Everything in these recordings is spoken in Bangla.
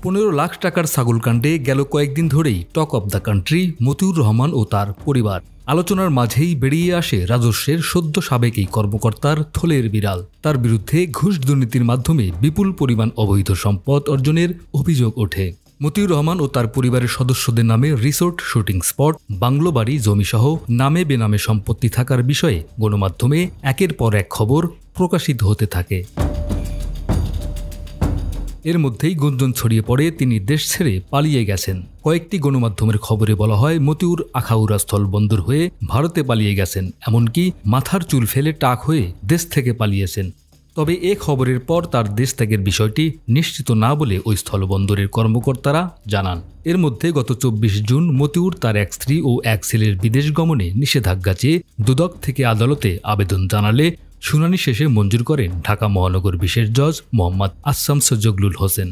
15 লাখ টাকার ছাগলকাণ্ডে গেল কয়েকদিন ধরেই talk of the country Motiur Rahman ও তার পরিবার। আলোচনার মাঝেই বেরিয়ে আসে রাজস্বের সদ্য সাবেক এই কর্মকর্তার থলের বিড়াল। তার বিরুদ্ধে ঘুষ দুর্নীতির মাধ্যমে বিপুল পরিমাণ অবৈধ সম্পদ অর্জনের অভিযোগ ওঠে। মতিউর রহমান ও তার পরিবারের সদস্যদের নামে রিসোর্ট, শুটিং স্পট, বাংলো বাড়ি, জমিসহ নামে বেনামে সম্পত্তি থাকার বিষয়ে গণমাধ্যমে একের পর এক খবর প্রকাশিত হতে থাকে। এর মধ্যেই গুঞ্জন ছড়িয়ে পড়ে তিনি দেশ ছেড়ে পালিয়ে গেছেন। কয়েকটি গণমাধ্যমের খবরে বলা হয় মতিউর আখাউড়া স্থলবন্দর হয়ে ভারতে পালিয়ে গেছেন, এমনকি মাথার চুল ফেলে টাক হয়ে দেশ থেকে পালিয়েছেন। তবে এ খবরের পর তার দেশ ত্যাগের বিষয়টি নিশ্চিত না বলে ওই স্থলবন্দরের কর্মকর্তারা জানান। এর মধ্যে গত 24 জুন মতিউর তার এক স্ত্রী ও এক ছেলের বিদেশ গমনে নিষেধাজ্ঞা চেয়ে দুদক থেকে আদালতে আবেদন জানালে শুনানি শেষে মঞ্জুর করেন ঢাকা মহানগর বিশেষ জজ মোহাম্মদ আসামস জগলুল হোসেন।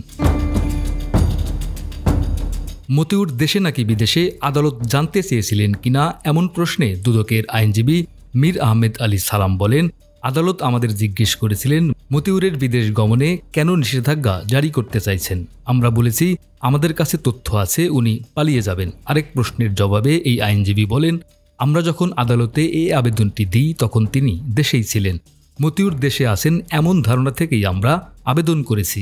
মতিউর দেশে নাকি বিদেশে আদালত জানতে চেয়েছিলেন কিনা এমন প্রশ্নে দুদকের আইনজীবী মীর আহমেদ আলী সালাম বলেন, আদালত আমাদের জিজ্ঞেস করেছিলেন মতিউরের বিদেশ গমনে কেন নিষেধাজ্ঞা জারি করতে চাইছেন। আমরা বলেছি আমাদের কাছে তথ্য আছে উনি পালিয়ে যাবেন। আরেক প্রশ্নের জবাবে এই আইনজীবী বলেন, আমরা যখন আদালতে এই আবেদনটি দিই তখন তিনি দেশেই ছিলেন। মতিউর দেশে আছেন এমন ধারণা থেকেই আমরা আবেদন করেছি।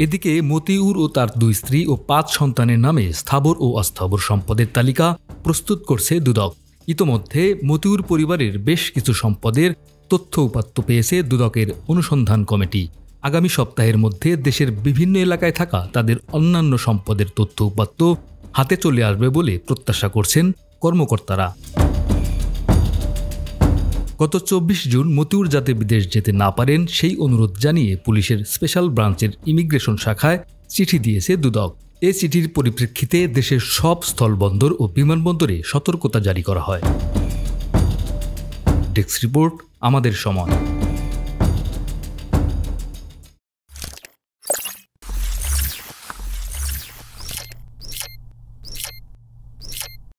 এদিকে মতিউর ও তার 2 স্ত্রী ও 5 সন্তানের নামে স্থাবর ও অস্থাবর সম্পদের তালিকা প্রস্তুত করছে দুদক। ইতোমধ্যে মতিউর পরিবারের বেশ কিছু সম্পদের তথ্য উপাত্ত পেয়েছে দুদকের অনুসন্ধান কমিটি। আগামী সপ্তাহের মধ্যে দেশের বিভিন্ন এলাকায় থাকা তাদের অন্যান্য সম্পদের তথ্য উপাত্ত হাতে চলে আসবে বলে প্রত্যাশা করছেন কর্মকর্তারা। গত 24 জুন মতিউর যাতে বিদেশ যেতে না পারেন সেই অনুরোধ জানিয়ে পুলিশের স্পেশাল ব্রাঞ্চের ইমিগ্রেশন শাখায় চিঠি দিয়েছে দুদক। এই চিঠির পরিপ্রেক্ষিতে দেশের সব স্থলবন্দর ও বিমানবন্দরে সতর্কতা জারি করা হয়। ডেস্ক রিপোর্ট, আমাদের সময়।